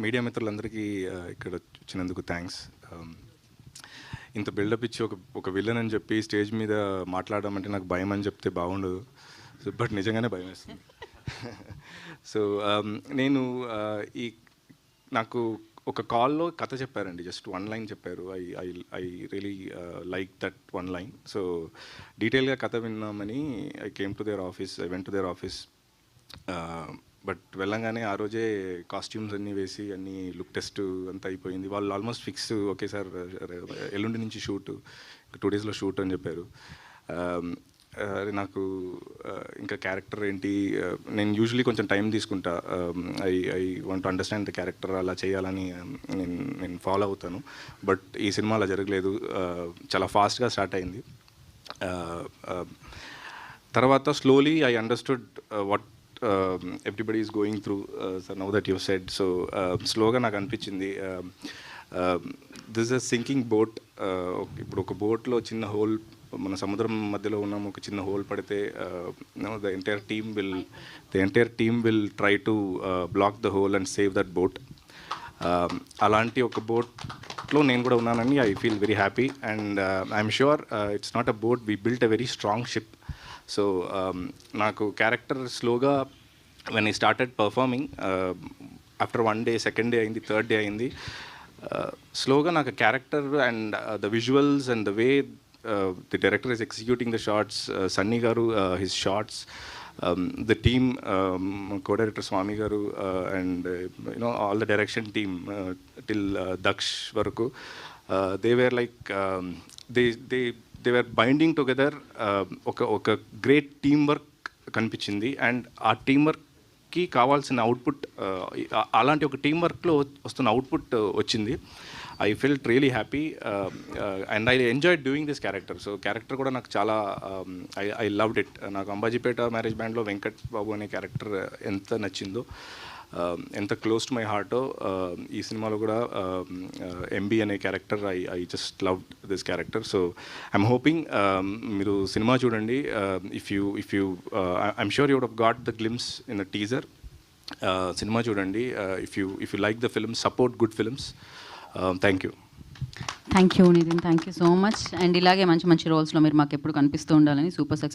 Media మిత్రులందరికీ ఇక్కడ వచ్చినందుకు థ్యాంక్స్. ఇంత బిల్డప్ ఇచ్చి ఒక విలన్ అని చెప్పి స్టేజ్ మీద మాట్లాడడం అంటే నాకు భయం అని చెప్తే బాగుండదు, బట్ నిజంగానే భయం వేస్తుంది. సో నేను నాకు ఒక కాల్లో కథ చెప్పారండి, జస్ట్ వన్ లైన్ చెప్పారు. I really like that one line. So డీటెయిల్గా కథ విన్నామని I came to their office, I went to their office. But వెళ్ళంగానే ఆ రోజే కాస్ట్యూమ్స్ అన్నీ వేసి అన్నీ లుక్ టెస్ట్ అంతా అయిపోయింది. వాళ్ళు ఆల్మోస్ట్ ఫిక్స్, ఓకే సార్ ఎల్లుండి నుంచి షూట్, 2 డేస్లో షూట్ అని చెప్పారు. నాకు ఇంకా క్యారెక్టర్ ఏంటి, నేను యూజువలీ కొంచెం టైం తీసుకుంటా. I want to understand the character, అలా చేయాలని నేను ఫాలో అవుతాను. బట్ ఈ సినిమా అలా జరగలేదు, చాలా ఫాస్ట్గా స్టార్ట్ అయింది. తర్వాత slowly I understood what everybody is going through. So now that you said, so స్లోగా నాకు అనిపించింది దిస్ ఇస్ సింకింగ్ బోట్. ఇప్పుడు ఒక బోట్లో చిన్న హోల్, మన సముద్రం మధ్యలో ఉన్నాం, ఒక చిన్న హోల్ పడితే the entire team will try to block the hole and save that boat. అలాంటి ఒక బోట్లో నేను కూడా ఉన్నానని I feel very happy. And I'm sure it's not a boat, we built a very strong ship. So నాకు character స్లోగా when I started performing, after 1 day, 2nd day అయింది, 3rd day అయింది, స్లోగా నాకు character and the visuals and the way the director is executing the shots, Sunny garu, his shots, the team, co-director Swami garu, and all the direction team till Daksh varaku, they were like they were binding together. Oka great teamwork kanipichindi, and aa teamwork కి కావాల్సిన output, అలాంటి ఒక టీంవర్క్లో వస్తున్న output వచ్చింది. I felt really happy and I enjoyed doing this character. So character కూడా నాకు చాలా I loved it. నాకు అంబాజీపేట మ్యారేజ్ బ్యాండ్లో వెంకట్ బాబు అనే క్యారెక్టర్ ఎంత నచ్చిందో, ఎంత క్లోజ్ టు మై హార్టో, ఈ సినిమాలో కూడా ఎంబీ అనే character I just loved this character. So I'm hoping మీరు సినిమా చూడండి. If you I'm sure you would have got the glimpse in the teaser. సినిమా చూడండి. If you like the film, support good films. Thank you. Thank you Nithin, thank you so much. And ఇలాగే మంచి మంచి రోల్స్లో మీరు మాకు ఎప్పుడు కనిపిస్తూ ఉండాలని. Super success.